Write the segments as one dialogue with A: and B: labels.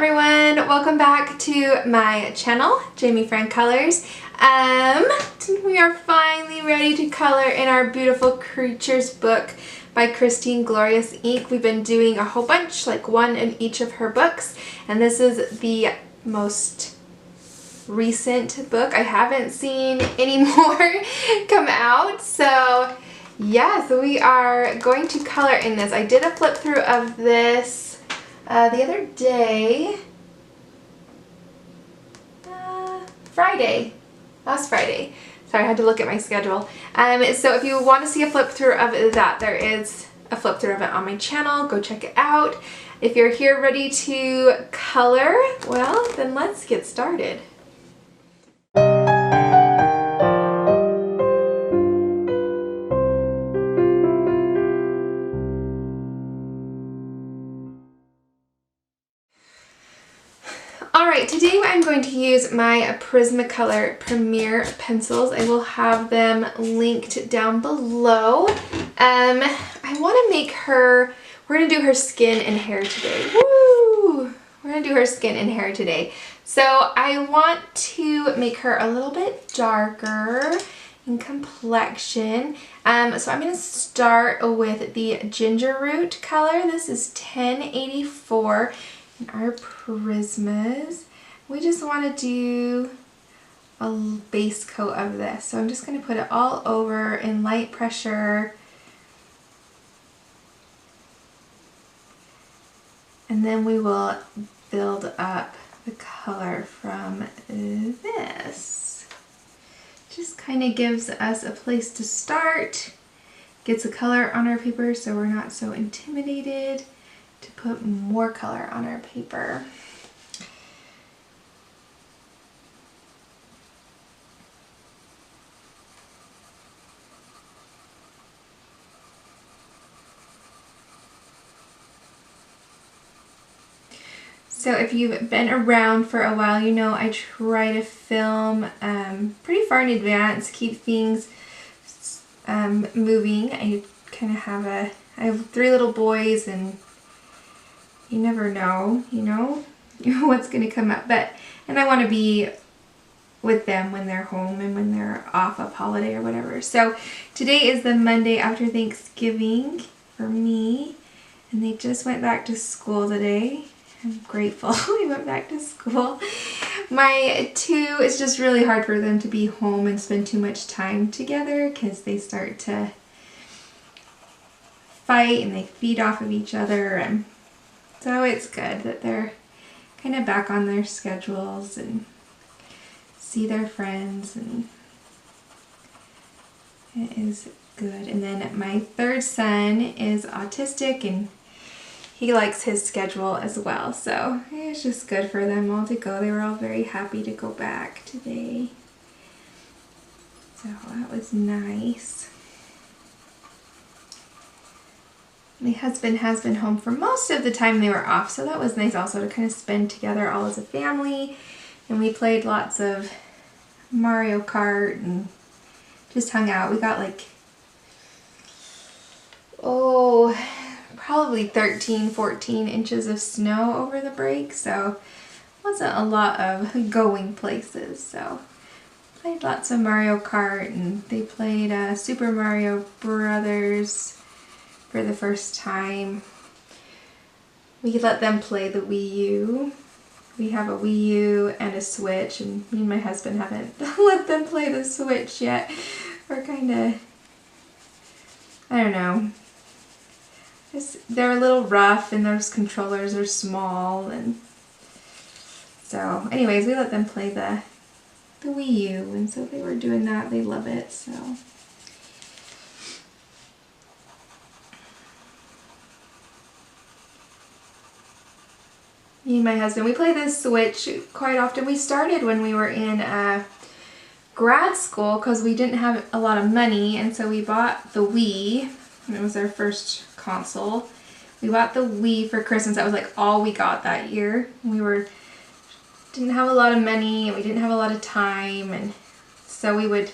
A: everyone, welcome back to my channel, Jamie Fran Colors. We are finally ready to color in our Beautiful Creatures book by Christine Glorious Ink. We've been doing a whole bunch, like one in each of her books, and this is the most recent book. I haven't seen any more come out, so yeah, so we are going to color in this. I did a flip through of this the other day, last Friday. Sorry, I had to look at my schedule. So if you want to see a flip through of that, there is a flip through of it on my channel. Go check it out. If you're here ready to color, well, then let's get started. Alright, today I'm going to use my Prismacolor Premier pencils. I will have them linked down below. I want to make her, we're going to do her skin and hair today. Woo! We're going to do her skin and hair today. So I want to make her a little bit darker in complexion. So I'm going to start with the Ginger Root color. This is 1084. Our Prismas. We just want to do a base coat of this. So I'm just going to put it all over in light pressure. And then we will build up the color from this. Just kind of gives us a place to start. Gets a color on our paper so we're not so intimidated to put more color on our paper. So if you've been around for a while, you know I try to film pretty far in advance, keep things moving. I kind of have I have 3 little boys, and you never know, you know, what's going to come up. And I want to be with them when they're home and when they're off of holiday or whatever. So today is the Monday after Thanksgiving for me, and they just went back to school today. I'm grateful they went back to school. My 2, it's just really hard for them to be home and spend too much time together because they start to fight and they feed off of each other, and so it's good that they're kind of back on their schedules and see their friends, and it is good. And then my 3rd son is autistic and he likes his schedule as well, so it's just good for them all to go. They were all very happy to go back today, so that was nice. My husband has been home for most of the time they were off, so that was nice also to kind of spend together all as a family. And we played lots of Mario Kart and just hung out. We got like, probably 13, 14 inches of snow over the break, so wasn't a lot of going places. So played lots of Mario Kart, and they played Super Mario Brothers for the first time. We let them play the Wii U. We have a Wii U and a Switch, and me and my husband haven't let them play the Switch yet. We're kind of, I don't know, they're a little rough, and those controllers are small, and so anyways, we let them play the Wii U, and so they were doing that. They love it, so. Me and my husband, we play this Switch quite often. We started when we were in grad school because we didn't have a lot of money, and so we bought the Wii. It was our first console. We bought the Wii for Christmas. That was like all we got that year. We didn't have a lot of money, and we didn't have a lot of time, and so we would,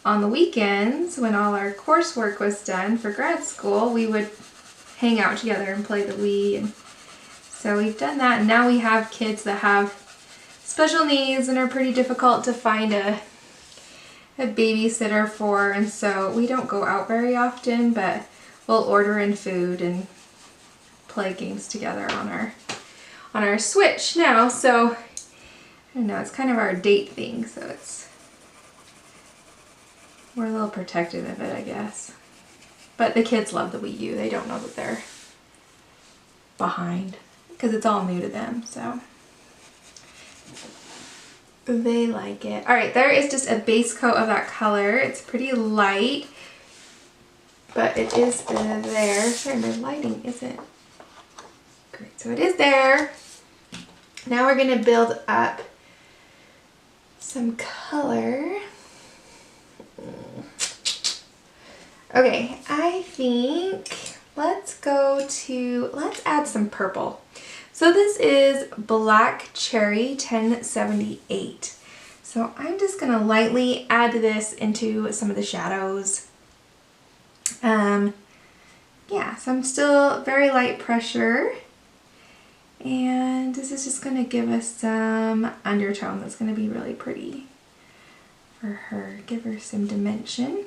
A: on the weekends when all our coursework was done for grad school, we would hang out together and play the Wii. And So we've done that, and now we have kids that have special needs and are pretty difficult to find a babysitter for, and so we don't go out very often, but we'll order in food and play games together on our Switch now. So I don't know, it's kind of our date thing, so we're a little protective of it, I guess. But the kids love the Wii U. They don't know that they're behind because it's all new to them, so they like it. All right, there is just a base coat of that color. It's pretty light, but it is there. Sorry, my lighting isn't great. So it is there. Now we're gonna build up some color. Okay, I think let's add some purple. So this is Black Cherry 1078. So I'm just gonna lightly add this into some of the shadows. Yeah, so I'm still very light pressure. And this is just gonna give us some undertone that's gonna be really pretty for her, give her some dimension.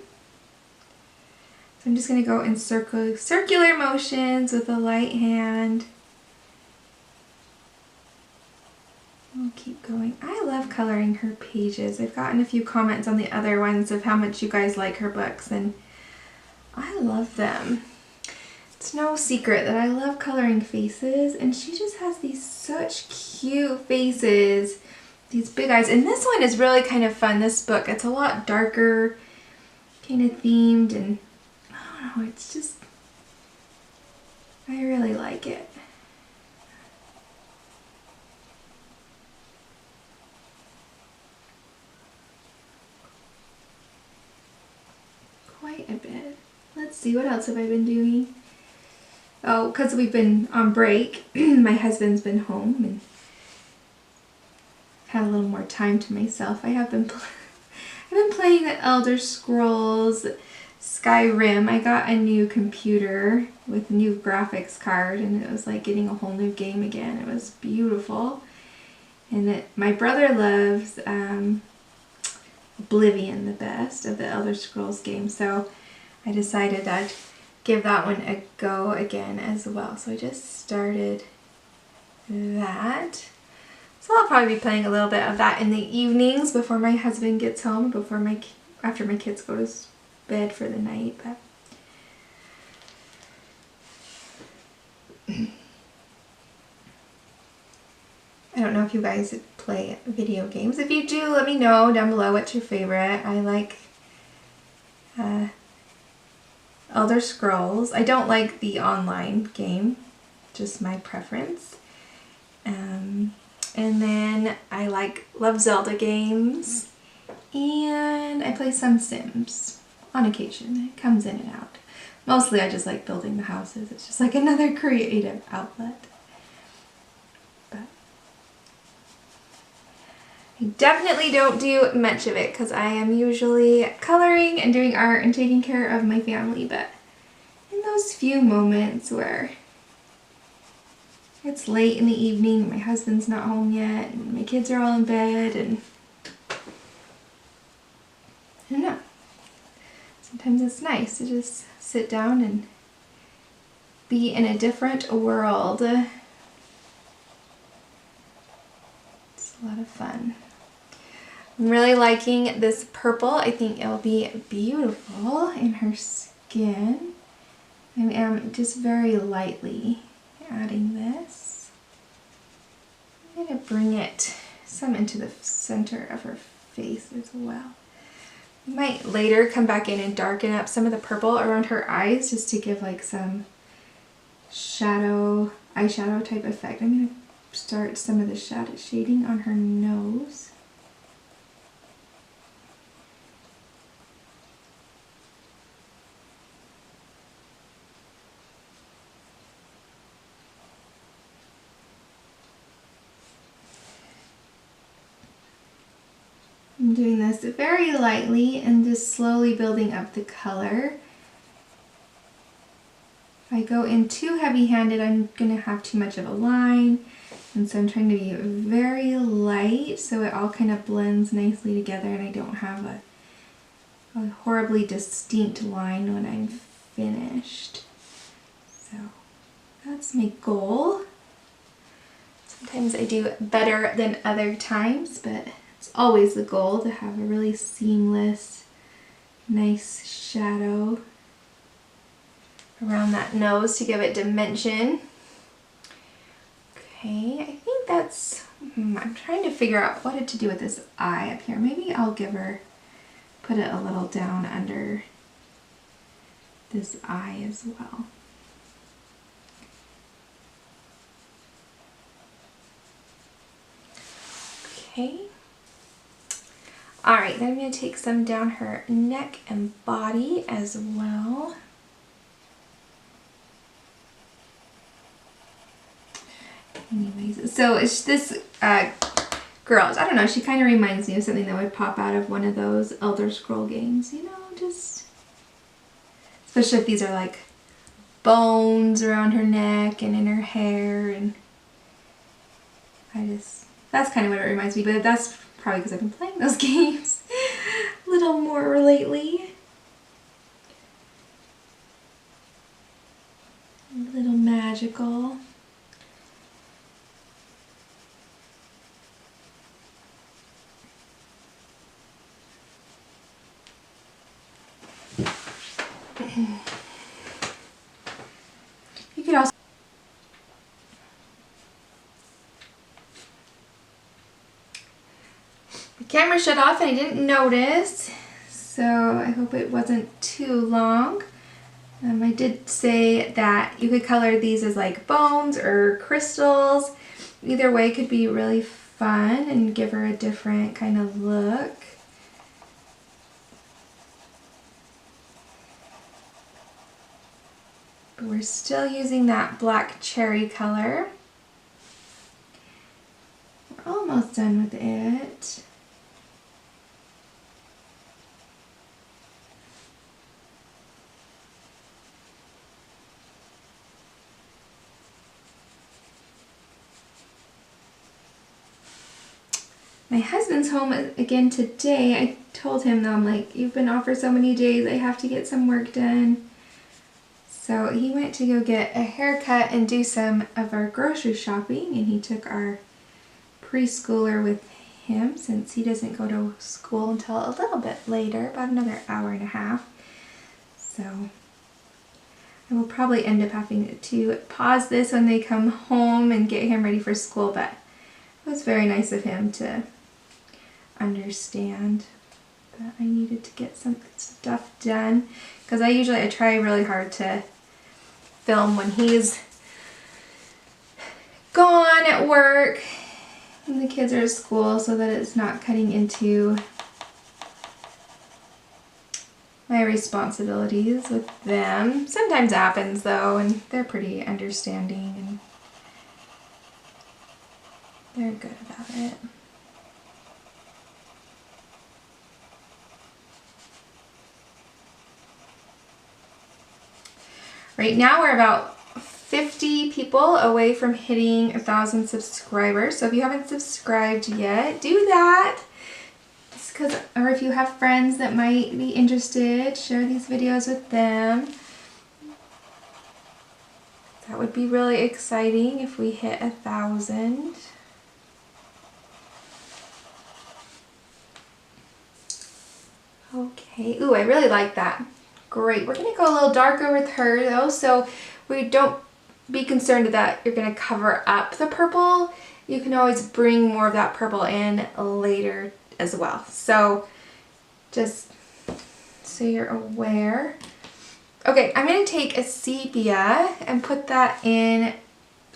A: So I'm just gonna go in circular motions with a light hand. We'll keep going. I love coloring her pages. I've gotten a few comments on the other ones of how much you guys like her books, and I love them. It's no secret that I love coloring faces, and she just has these such cute faces, these big eyes. And this one is really kind of fun, this book. It's a lot darker, kind of themed, and I don't know, it's just, I really like it. Quite a bit. Let's see, what else have I been doing? Oh, because we've been on break, my husband's been home and had a little more time to myself. I've been playing the Elder Scrolls Skyrim. I got a new computer with a new graphics card, and it was like getting a whole new game again. It was beautiful. And my brother loves Oblivion the best of the Elder Scrolls games, so I decided I'd give that one a go again as well. So I just started that. So I'll probably be playing a little bit of that in the evenings before my husband gets home, after my kids go to bed for the night. But I don't know if you guys play video games. If you do, let me know down below what's your favorite. I like Elder Scrolls. I don't like the online game, just my preference. And then I love Zelda games, and I play some Sims on occasion. It comes in and out. Mostly I just like building the houses. It's just like another creative outlet. But I definitely don't do much of it because I am usually coloring and doing art and taking care of my family, but in those few moments where it's late in the evening, my husband's not home yet, and my kids are all in bed, and I don't know. Sometimes it's nice to just sit down and be in a different world. It's a lot of fun. I'm really liking this purple. I think it'll be beautiful in her skin. I am just very lightly adding this. I'm going to bring it some into the center of her face as well. I might later come back in and darken up some of the purple around her eyes just to give like some eyeshadow type effect. I'm going to start some of the shadow shading on her nose. I'm doing this very lightly and just slowly building up the color. I go in too heavy-handed, I'm gonna have too much of a line. And so I'm trying to be very light so it all kind of blends nicely together and I don't have a horribly distinct line when I'm finished. So that's my goal. Sometimes I do better than other times, but it's always the goal to have a really seamless, nice shadow around that nose to give it dimension. Okay, I think that's, I'm trying to figure out what to do with this eye up here. Maybe I'll give her, put it a little down under this eye as well. Okay. All right, then I'm going to take some down her neck and body as well. Anyways, so it's this girl, I don't know, she kind of reminds me of something that would pop out of one of those Elder Scroll games, you know, just, especially if these are like bones around her neck and in her hair, and that's kind of what it reminds me, but that's probably because I've been playing those games a little more lately. A little magical. You could also the camera shut off and I didn't notice, so I hope it wasn't too long. I did say that you could color these as like bones or crystals. Either way could be really fun and give her a different kind of look. But we're still using that black cherry color. We're almost done with it. My husband's home again today. I told him though, I'm like, you've been off for so many days, I have to get some work done. So he went to go get a haircut and do some of our grocery shopping, and he took our preschooler with him since he doesn't go to school until a little bit later, about another hour and a half. So I will probably end up having to pause this when they come home and get him ready for school, but it was very nice of him to understand that I needed to get some stuff done, because I try really hard to film when he's gone at work and the kids are at school so that it's not cutting into my responsibilities with them. Sometimes it happens though, and they're pretty understanding and they're good about it. Right now we're about 50 people away from hitting 1,000 subscribers. So if you haven't subscribed yet, do that. Or if you have friends that might be interested, share these videos with them. That would be really exciting if we hit 1,000. Okay, ooh, I really like that. Great, we're gonna go a little darker with her though, so we don't be concerned that you're gonna cover up the purple. You can always bring more of that purple in later as well. So just so you're aware. Okay, I'm gonna take a sepia and put that in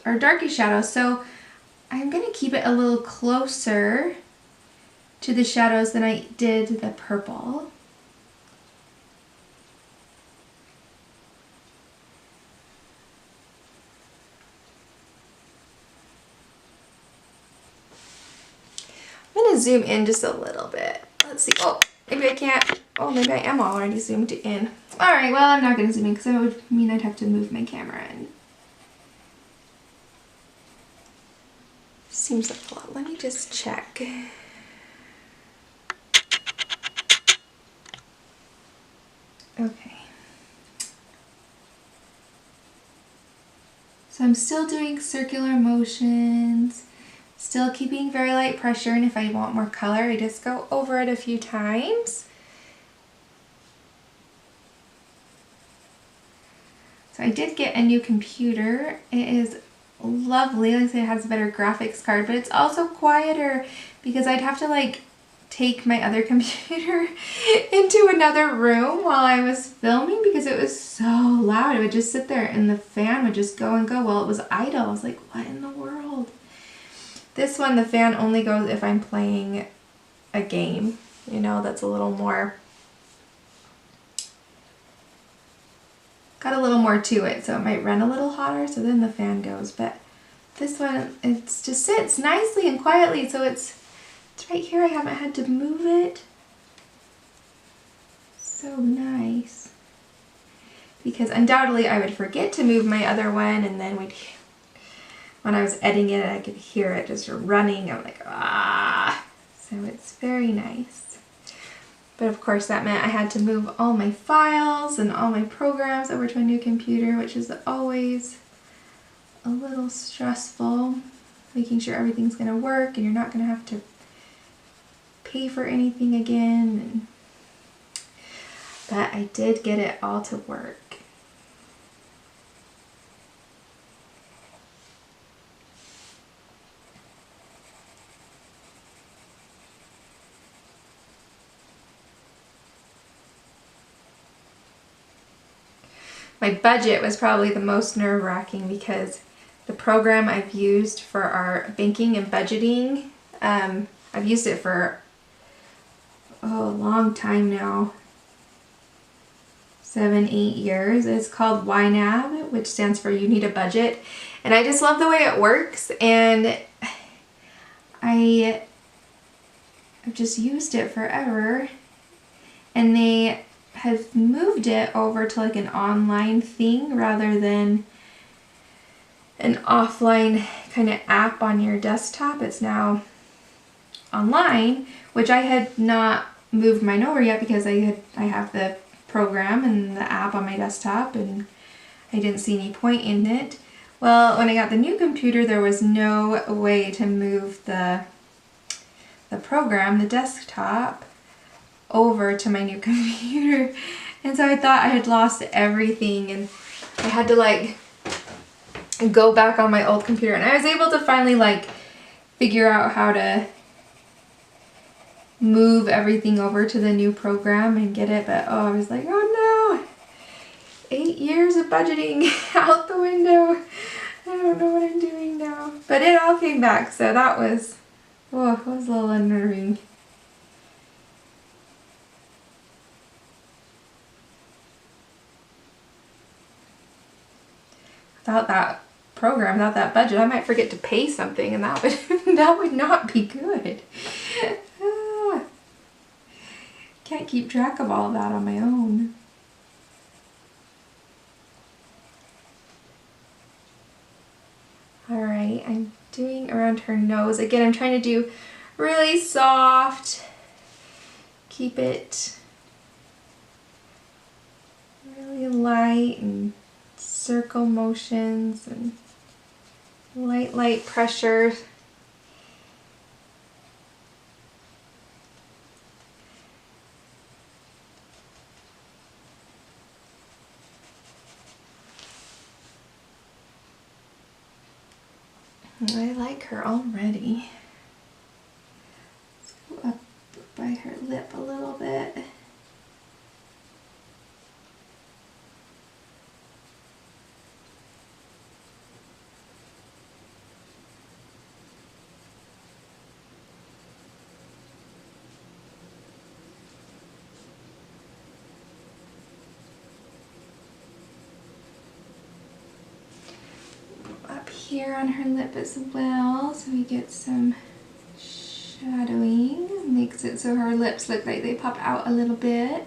A: our darkest shadow. So I'm gonna keep it a little closer to the shadows than I did the purple. I'm going to zoom in just a little bit. Let's see. Oh, maybe I can't. Oh, maybe I am already zoomed in. Alright, well, I'm not going to zoom in because that would mean I'd have to move my camera in. Seems like a lot. Let me just check. Okay. So I'm still doing circular motions, still keeping very light pressure, and if I want more color, I just go over it a few times. So I did get a new computer. It is lovely. Like I say, it has a better graphics card, but it's also quieter because I'd have to like take my other computer into another room while I was filming because it was so loud. It would just sit there and the fan would just go and go while it was idle. I was like, what in the world? This one, the fan only goes if I'm playing a game, you know, that's a little more, got a little more to it, so it might run a little hotter, so then the fan goes. But this one, it just sits nicely and quietly, so it's right here. I haven't had to move it. So nice. Because undoubtedly I would forget to move my other one, and then when I was editing it, I could hear it just running. I'm like, ah. So it's very nice. But of course that meant I had to move all my files and all my programs over to a new computer, which is always a little stressful. Making sure everything's going to work and you're not going to have to pay for anything again. But I did get it all to work. My budget was probably the most nerve-wracking because the program I've used for our banking and budgeting, I've used it for a long time now, 7, 8 years. It's called YNAB, which stands for You Need a Budget, and I just love the way it works, and I've just used it forever, and they have moved it over to like an online thing rather than an offline kind of app on your desktop. It's now online, which I had not moved mine over yet because I have the program and the app on my desktop and I didn't see any point in it. Well, when I got the new computer, there was no way to move the program, the desktop, over to my new computer, and so I thought I had lost everything, and I had to like go back on my old computer, and I was able to finally like figure out how to move everything over to the new program and get it, but oh, I was like, oh no, 8 years of budgeting out the window. I don't know what I'm doing now, but it all came back, so that was, oh, it was a little unnerving. Without that program, without that budget, I might forget to pay something, and that would that would not be good. Can't keep track of all of that on my own. All right, I'm doing around her nose. Again, I'm trying to do really soft. Keep it really light and circle motions and light pressure. I like her already. Let's go up by her lip a little bit. Here on her lip as well, so we get some shadowing. Makes it so her lips look like they pop out a little bit.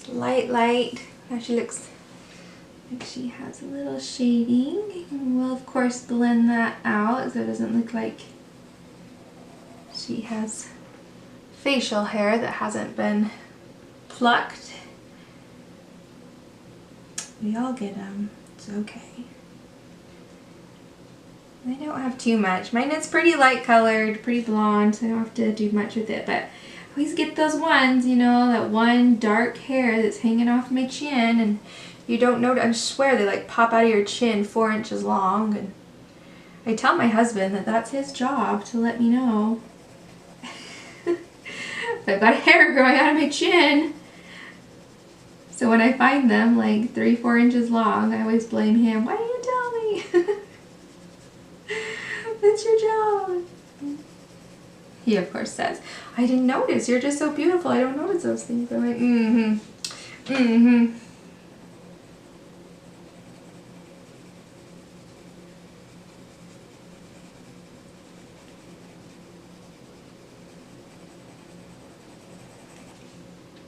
A: Just light. Now she looks like she has a little shading. And we'll of course blend that out so it doesn't look like she has facial hair that hasn't been plucked. We all get them. It's okay. I don't have too much. Mine is pretty light colored, pretty blonde, so I don't have to do much with it. But I always get those ones, you know, that one dark hair that's hanging off my chin, and you don't know. I swear they like pop out of your chin 4 inches long. And I tell my husband that that's his job to let me know. I've got hair growing out of my chin. So when I find them like 3-4 inches long, I always blame him. Why didn't you tell me? It's your job. He of course says, I didn't notice. You're just so beautiful. I don't notice those things. I'm like,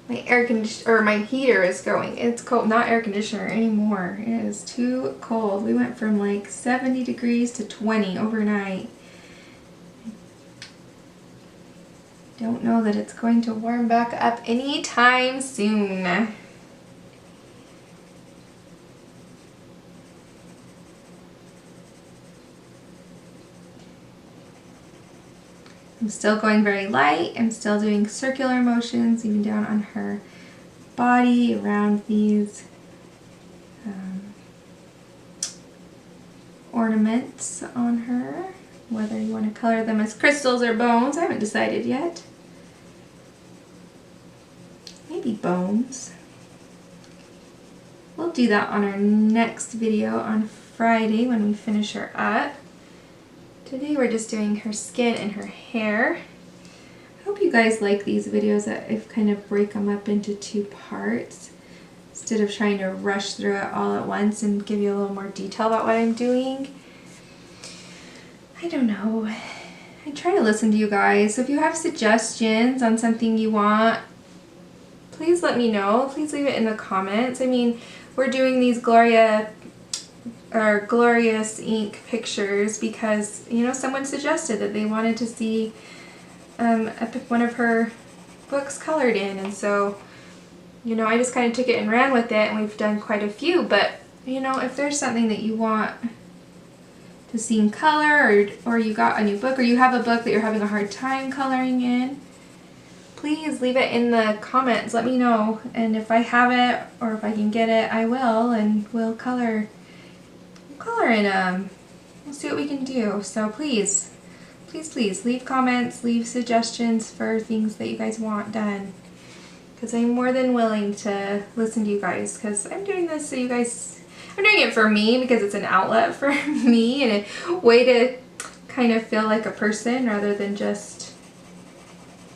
A: My air conditioner, or my heater is going. It's cold. Not air conditioner anymore. It is too cold. We went from like 70 degrees to 20 overnight. Don't know that it's going to warm back up anytime soon. I'm still going very light. I'm still doing circular motions even down on her body around these ornaments on her. Whether you want to color them as crystals or bones, I haven't decided yet. Maybe bones. We'll do that on our next video on Friday when we finish her up. Today we're just doing her skin and her hair. I hope you guys like these videos that I've kind of break them up into 2 parts instead of trying to rush through it all at once and give you a little more detail about what I'm doing. I don't know. I try to listen to you guys. So if you have suggestions on something you want, please let me know. Please leave it in the comments. I mean, we're doing these Glorious ink pictures because, you know, someone suggested that they wanted to see one of her books colored in, and so, you know, I just kind of took it and ran with it, and we've done quite a few. But, you know, if there's something that you want to see in color, or you got a new book, or you have a book that you're having a hard time coloring in, please leave it in the comments. Let me know, and if I have it or if I can get it, I will, and we'll color in them. We'll see what we can do. So please leave comments, leave suggestions for things that you guys want done, because I'm more than willing to listen to you guys, because I'm doing this so you guys, I'm doing it for me because it's an outlet for me and a way to kind of feel like a person rather than just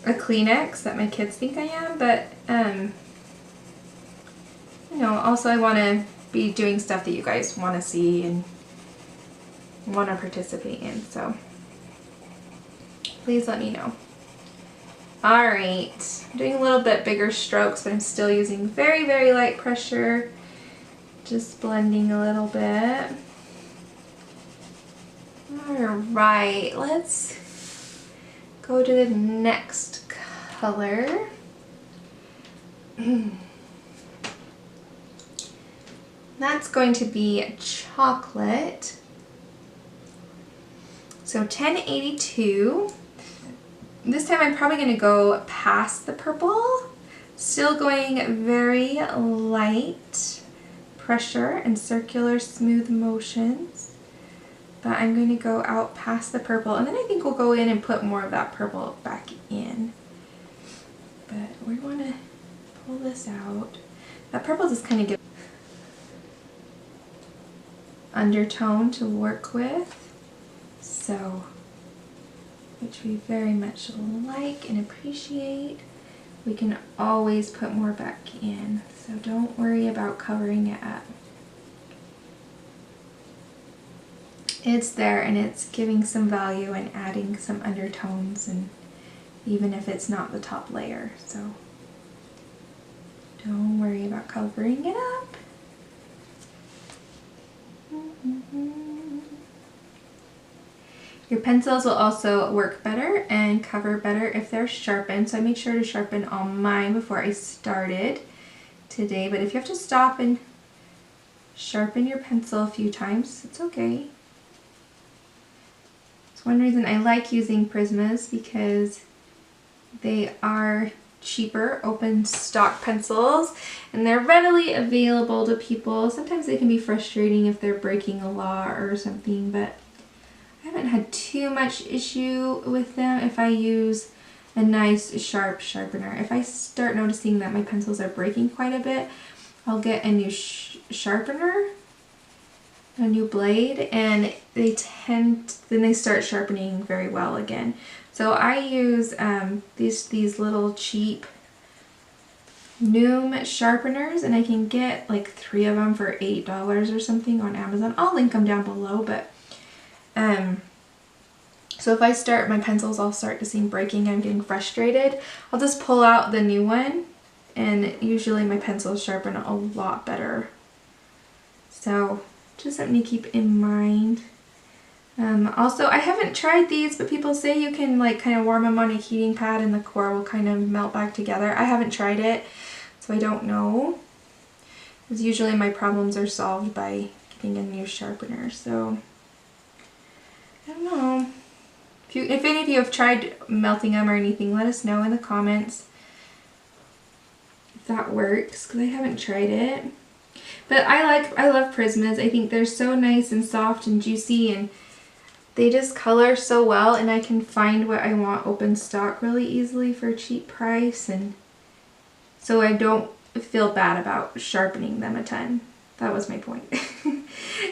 A: a Kleenex that my kids think I am. But you know, also I want to be doing stuff that you guys want to see and want to participate in, so please let me know. Alright, I'm doing a little bit bigger strokes, but I'm still using very, very light pressure, just blending a little bit. Alright, let's go to the next color. That's going to be chocolate. So 1082. This time I'm probably going to go past the purple. Still going very light pressure and circular smooth motions. But I'm going to go out past the purple, and then I think we'll go in and put more of that purple back in. But we want to pull this out. That purple just kind of gives undertone to work with, so, which we very much like and appreciate. We can always put more back in, so don't worry about covering it up. It's there and it's giving some value and adding some undertones, and even if it's not the top layer, so Don't worry about covering it up. Your pencils will also work better and cover better if they're sharpened. So I make sure to sharpen all mine before I started today. But if you have to stop and sharpen your pencil a few times, it's okay. It's one reason I like using Prismas, because they are cheaper open stock pencils and they're readily available to people. Sometimes they can be frustrating if they're breaking a lot or something, but I haven't had too much issue with them if I use a nice sharp sharpener. If I start noticing that my pencils are breaking quite a bit, I'll get a new sharpener, a new blade, and then they start sharpening very well again. So I use these little cheap Noom sharpeners, and I can get like 3 of them for $8 or something on Amazon. I'll link them down below, but so if I start, my pencils all start to seem breaking, I'm getting frustrated, I'll just pull out the new one, and usually my pencils sharpen a lot better. So just something to keep in mind. Also, I haven't tried these, but people say you can like kind of warm them on a heating pad and the core will kind of melt back together. I haven't tried it, so I don't know. Because usually my problems are solved by getting a new sharpener, so I don't know. If any of you have tried melting them or anything, let us know in the comments if that works, because I haven't tried it. But I love Prismas. I think they're so nice and soft and juicy, and they just color so well, and I can find what I want open stock really easily for a cheap price, and so I don't feel bad about sharpening them a ton. That was my point.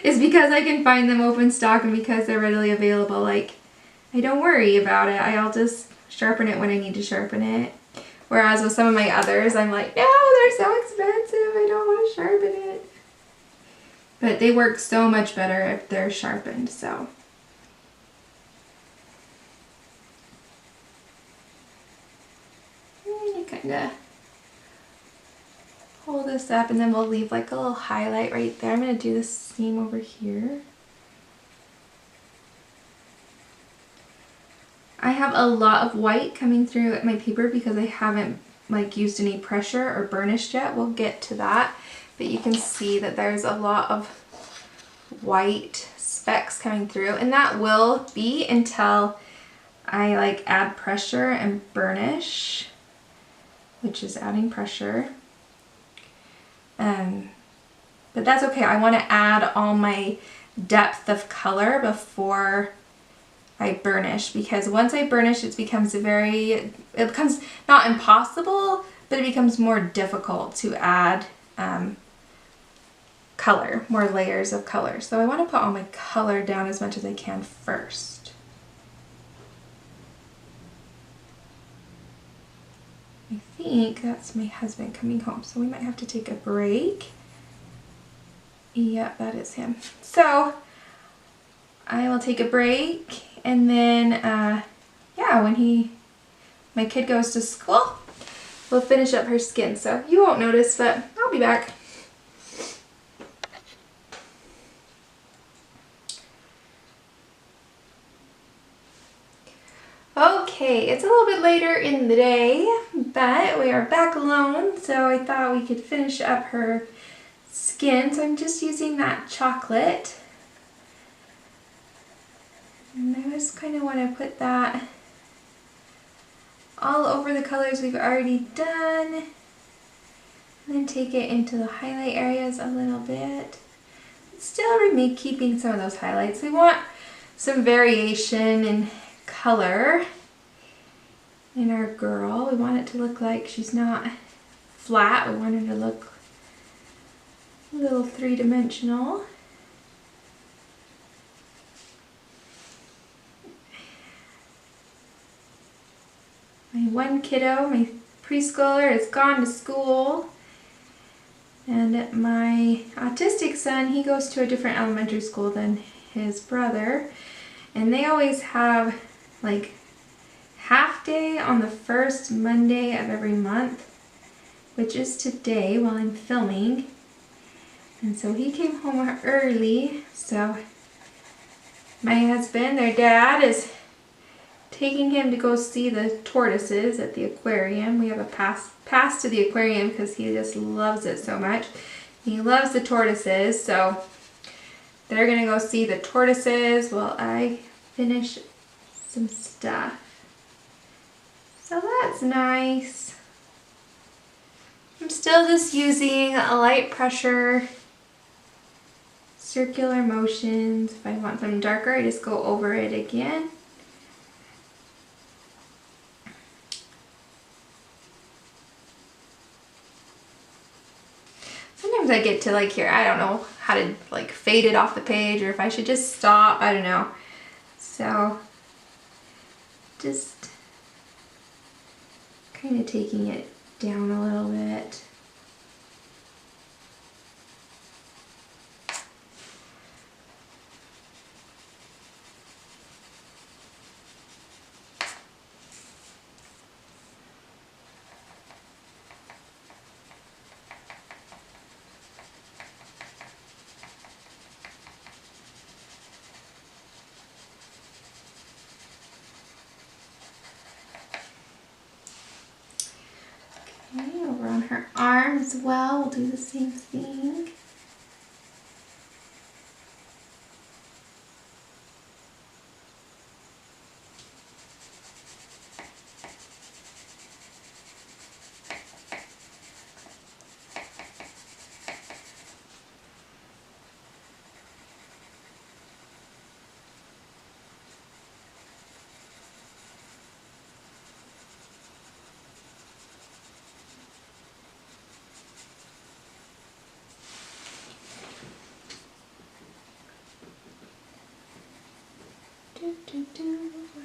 A: It's because I can find them open stock and because they're readily available, like, I don't worry about it. I'll just sharpen it when I need to sharpen it. Whereas with some of my others, I'm like, no, they're so expensive, I don't want to sharpen it. But they work so much better if they're sharpened, so. You kind of pull this up, and then we'll leave like a little highlight right there. I'm going to do the same over here. I have a lot of white coming through my paper because I haven't like used any pressure or burnished yet. We'll get to that, but you can see that there's a lot of white specks coming through, and that will be until I like add pressure and burnish, which is adding pressure. But that's okay. I want to add all my depth of color before I burnish, because once I burnish, it becomes not impossible, but it becomes more difficult to add color, more layers of color. So I want to put all my color down as much as I can first. I think that's my husband coming home, so we might have to take a break. Yep, that is him. So I will take a break, and then yeah, when my kid goes to school, we'll finish up her skin. So you won't notice, but I'll be back. Okay, it's a little bit later in the day, but we are back alone, so I thought we could finish up her skin. So I'm just using that chocolate, and I just kind of want to put that all over the colors we've already done, and then take it into the highlight areas a little bit. Still keeping some of those highlights. We want some variation in color in our girl. We want it to look like she's not flat. We want her to look a little three-dimensional. My one kiddo, my preschooler, has gone to school, and my autistic son, he goes to a different elementary school than his brother, and they always have like half day on the first Monday of every month, which is today while I'm filming. And so he came home early, so my husband, their dad, is taking him to go see the tortoises at the aquarium. We have a pass to the aquarium because he just loves it so much. He loves the tortoises, so they're gonna go see the tortoises while I finish some stuff. So that's nice. I'm still just using a light pressure, circular motions. If I want them darker, I just go over it again. Sometimes I get to like here, I don't know how to like fade it off the page or if I should just stop, I don't know. So just kind of taking it down a little bit. Okay, over on her arm as well, we'll do the same thing.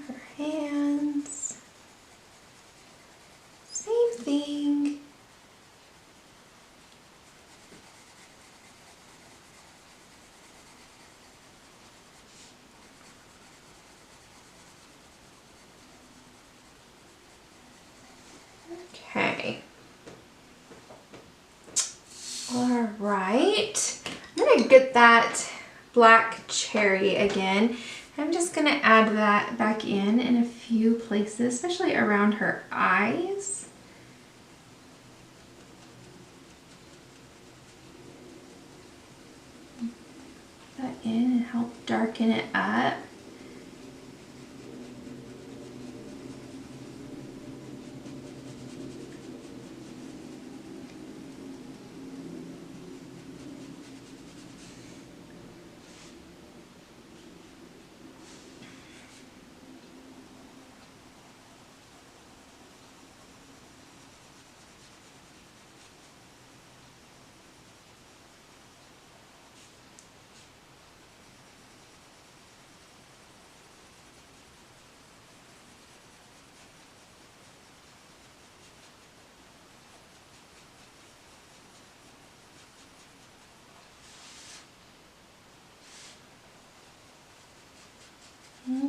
A: Her hands. Same thing. Okay. All right. I'm gonna get that black cherry again. I'm just gonna add that back in a few places, especially around her eyes. Put that in and help darken it up.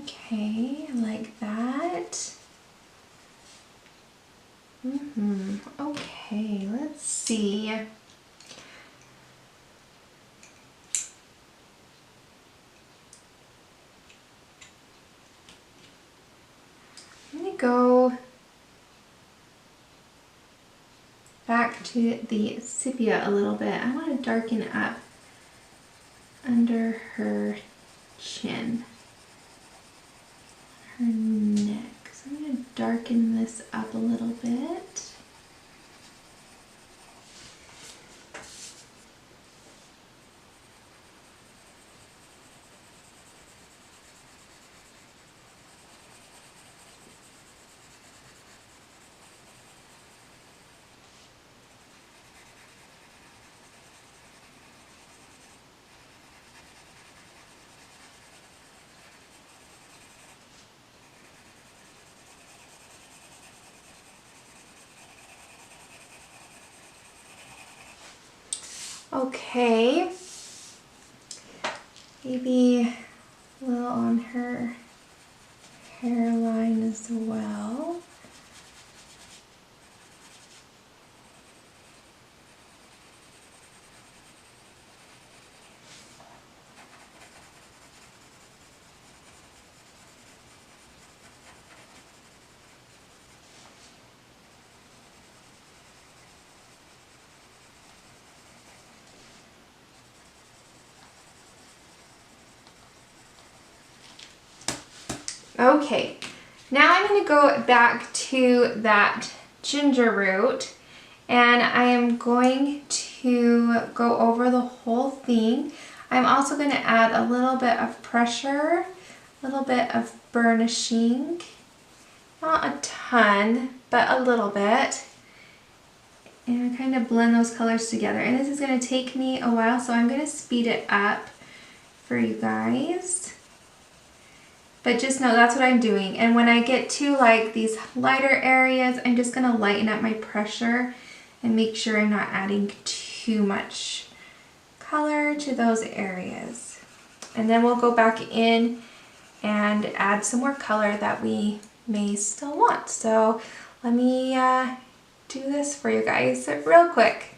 A: Okay, like that. Okay, let's see. I'm gonna go back to the sepia a little bit. I want to darken up under her chin, her neck. So I'm going to darken this up a little bit. Okay, maybe a little on her hairline as well. Okay, now I'm going to go back to that ginger root, and I am going to go over the whole thing. I'm also going to add a little bit of pressure, a little bit of burnishing, not a ton, but a little bit. And kind of blend those colors together. And this is going to take me a while, so I'm going to speed it up for you guys. But just know that's what I'm doing. And when I get to like these lighter areas, I'm just going to lighten up my pressure and make sure I'm not adding too much color to those areas. And then we'll go back in and add some more color that we may still want. So let me do this for you guys real quick.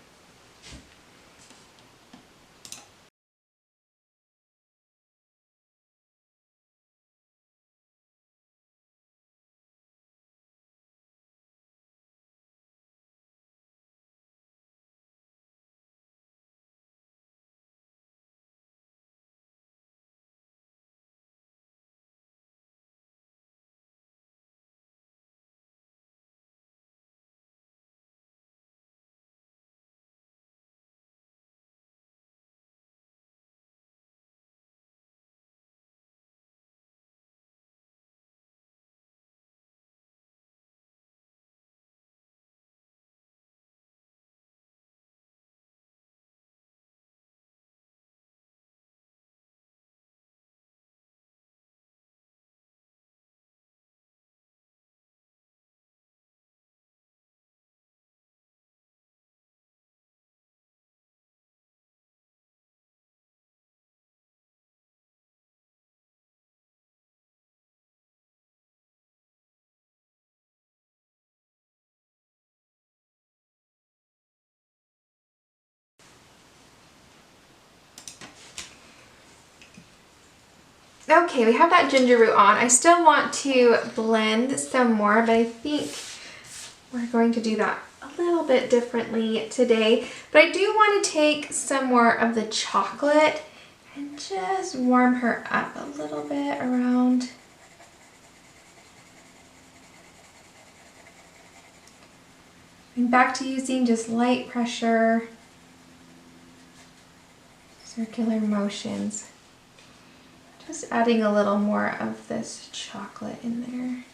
A: Okay, we have that ginger root on. I still want to blend some more, but I think we're going to do that a little bit differently today. But I do want to take some more of the chocolate and just warm her up a little bit around. And back to using just light pressure, circular motions. Just adding a little more of this chocolate in there.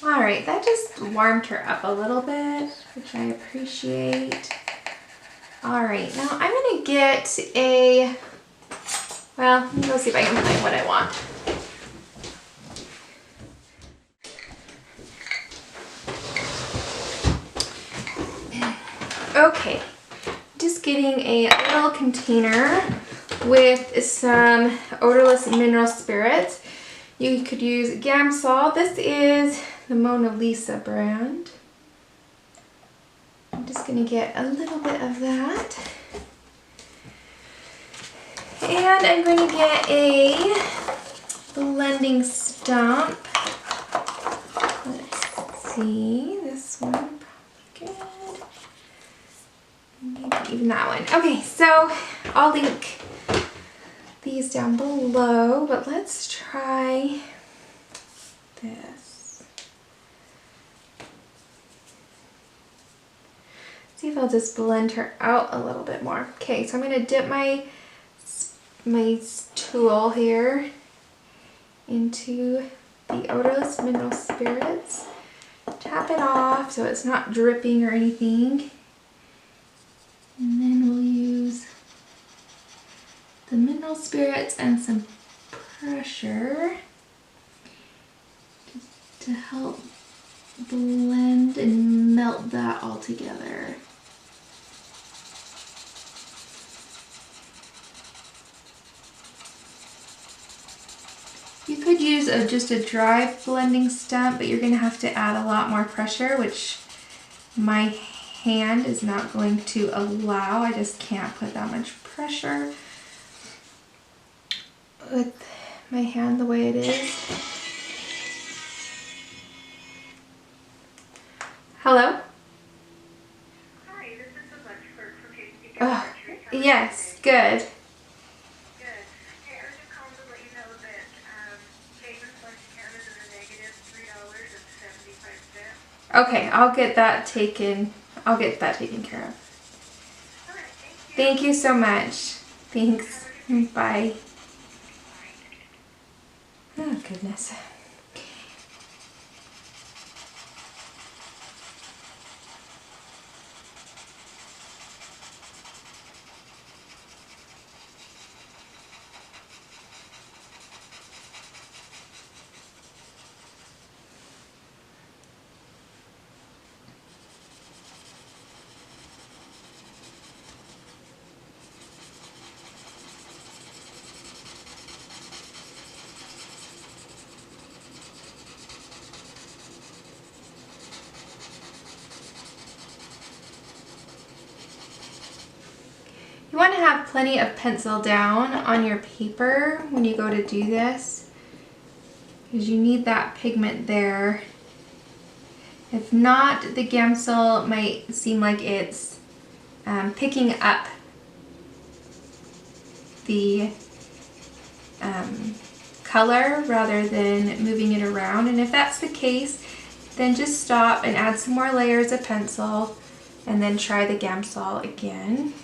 A: All right, that just warmed her up a little bit, which I appreciate. All right, now I'm gonna get a, well, let me go see if I can find what I want. Okay, just getting a little container with some odorless mineral spirits. You could use Gamsol. This is the Mona Lisa brand. I'm just gonna get a little bit of that. And I'm going to get a blending stump. Let's see, this one, good. Maybe even that one. Okay, so I'll link these down below, but let's try this. See if I'll just blend her out a little bit more. Okay, so I'm going to dip my tool here into the Odorless Mineral Spirits. Tap it off so it's not dripping or anything. And then we'll use the mineral spirits and some pressure to help blend and melt that all together. You could use just a dry blending stump, but you're going to have to add a lot more pressure, which my hand is not going to allow. I just can't put that much pressure with my hand the way it is. Hello?
B: Hi, this is the Lexford from Tasty
A: Oh,
B: Archery.
A: yes, good.
B: Good. Hey, I was just calling to let you know that Famous Lunch counted in the negative $3.75.
A: Okay, I'll get that taken care of.
B: All right, thank you.
A: Thank you so much. Thanks. Bye. Oh, goodness. You want to have plenty of pencil down on your paper when you go to do this, because you need that pigment there. If not, the Gamsol might seem like it's picking up the color rather than moving it around. And if that's the case, then just stop and add some more layers of pencil and then try the Gamsol again.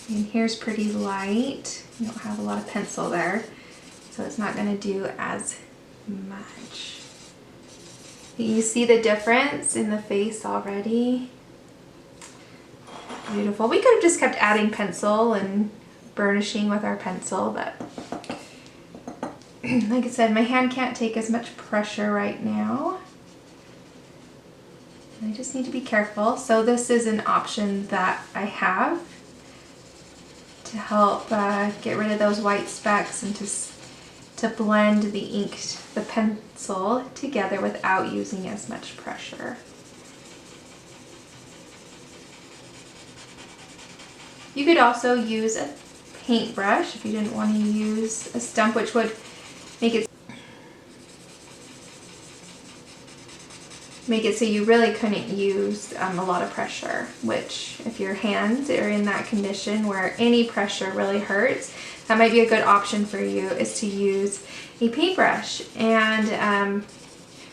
A: And here's pretty light. You don't have a lot of pencil there, so it's not going to do as much. You see the difference in the face already? Beautiful. We could have just kept adding pencil and burnishing with our pencil, but like I said, my hand can't take as much pressure right now. I just need to be careful. So this is an option that I have to help get rid of those white specks and to blend the ink, the pencil together without using as much pressure. You could also use a paintbrush if you didn't want to use a stump, which would make it so you really couldn't use a lot of pressure, which if your hands are in that condition where any pressure really hurts, that might be a good option for you, is to use a paintbrush. And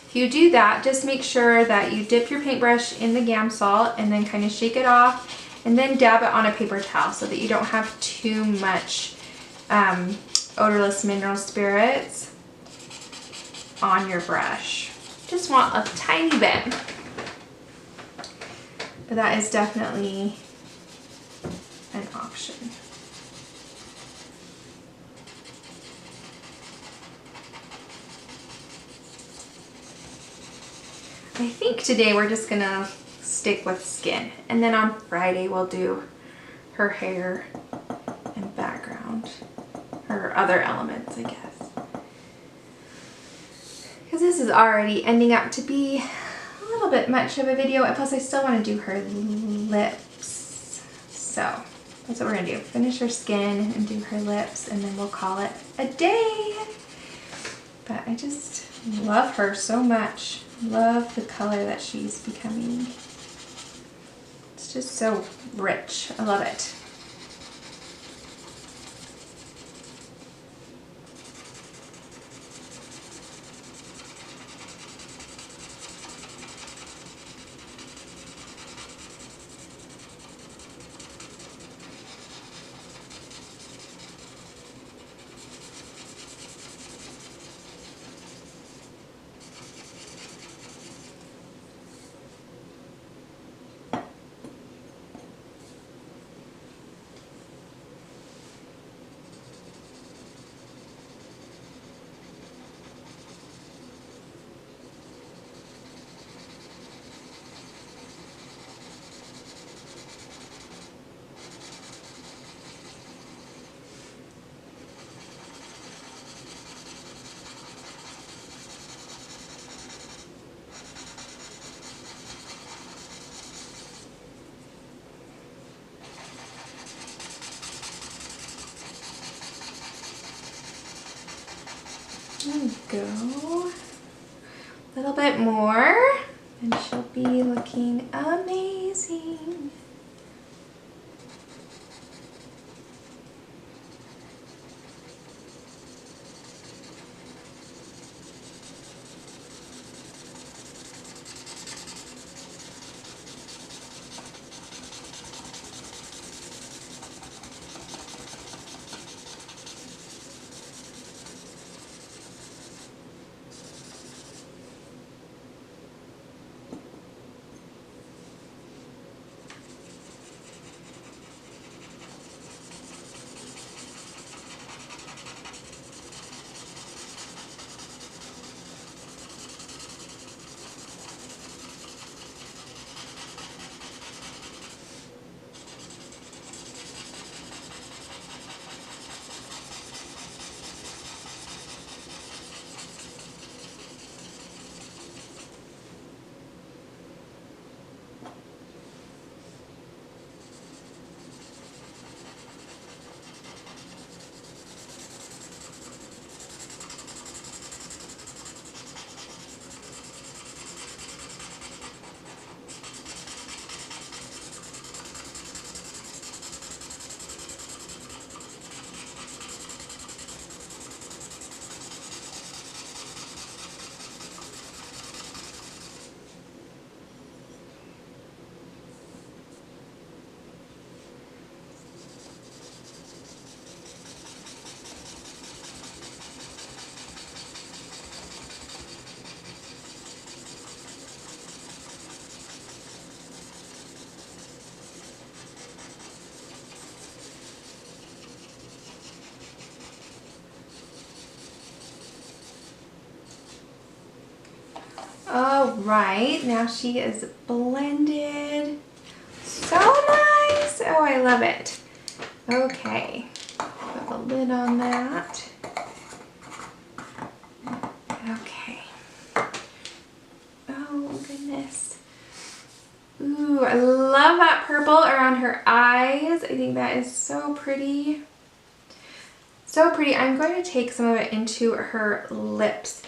A: if you do that, just make sure that you dip your paintbrush in the Gamsol and then kind of shake it off and then dab it on a paper towel so that you don't have too much odorless mineral spirits on your brush. Just want a tiny bit, but that is definitely an option. I think today we're just gonna stick with skin, and then on Friday we'll do her hair and background, her other elements, I guess. Because this is already ending up to be a little little bit much of a video, and plus I still want to do her lips. So that's what we're gonna do. Finish her skin and do her lips, and then we'll call it a day. But I just love her so much. Love the color that she's becoming. It's just so rich. I love it. There we go. A little bit more, and she'll be looking amazing. All right, now she is blended. So nice. Oh, I love it. Okay, put the lid on that. Okay. Oh, goodness. Ooh, I love that purple around her eyes. I think that is so pretty. So pretty. I'm going to take some of it into her lips.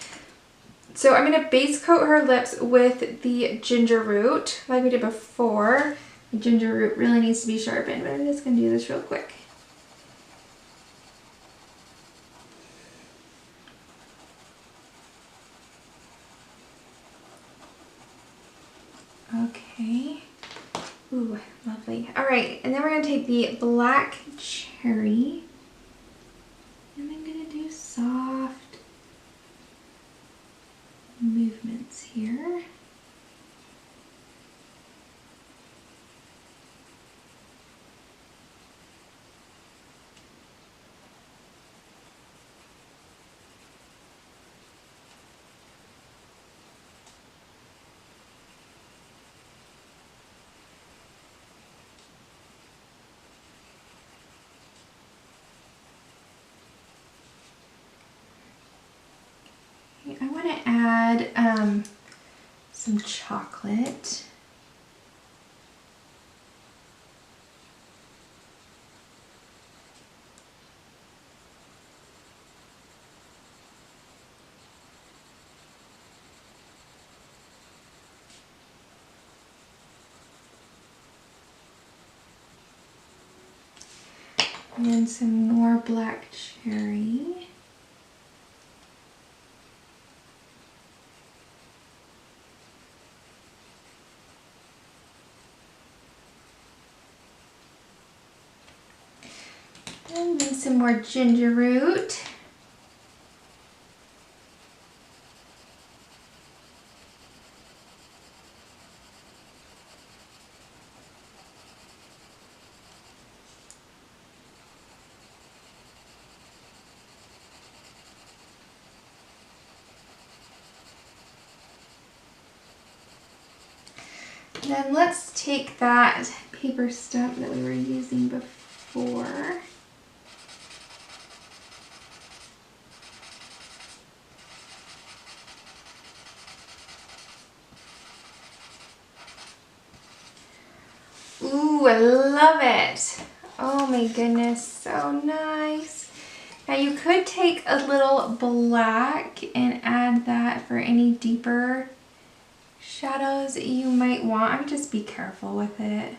A: So I'm going to base coat her lips with the ginger root like we did before. The ginger root really needs to be sharpened, but I'm just going to do this real quick. Okay. Ooh, lovely. All right, and then we're going to take the black cherry. And I'm going to do soft movements here. I want to add some chocolate. And then some more black cherry. And then some more ginger root. Then let's take that paper stump that we were using before. Ooh, I love it. Oh my goodness, so nice. Now you could take a little black and add that for any deeper shadows that you might want. I would just be careful with it.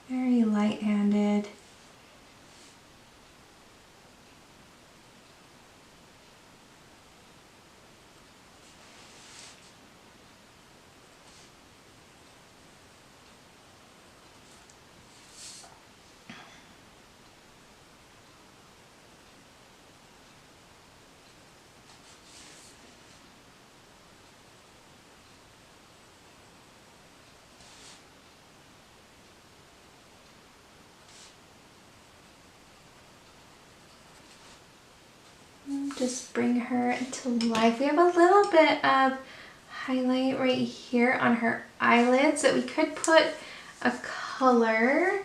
A: Very light-handed. Just bring her to life. We have a little bit of highlight right here on her eyelids that we could put a color.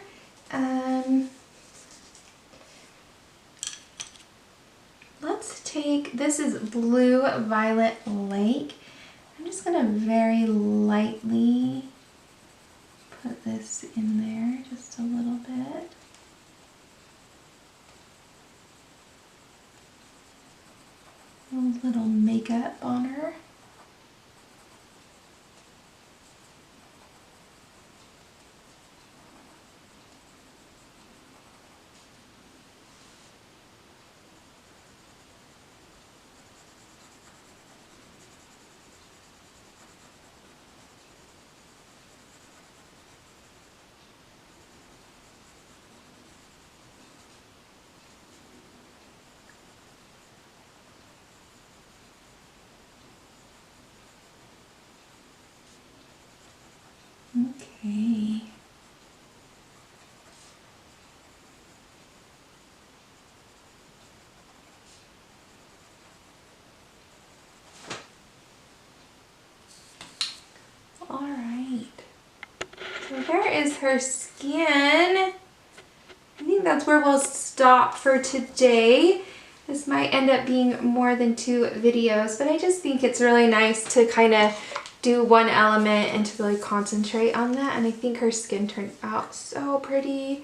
A: Let's take, this is Blue Violet Lake. I'm just gonna very lightly put this in there just a little bit. A little makeup on her. Okay. All right. So there is her skin. I think that's where we'll stop for today. This might end up being more than 2 videos, but I just think it's really nice to kind of do one element and to really concentrate on that. And I think her skin turned out so pretty.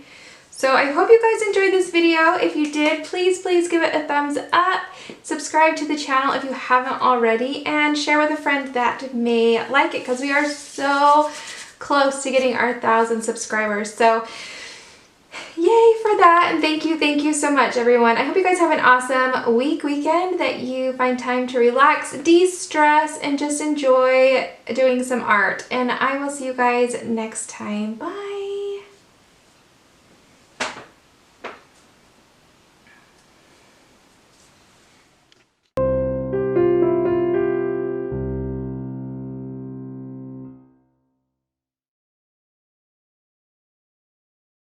A: So I hope you guys enjoyed this video. If you did, please give it a thumbs up. Subscribe to the channel if you haven't already, and share with a friend that may like it, because we are so close to getting our 1,000 subscribers. So yay for that, and thank you so much, everyone. I hope you guys have an awesome weekend, that you find time to relax, de-stress, and just enjoy doing some art. And I will see you guys next time. Bye.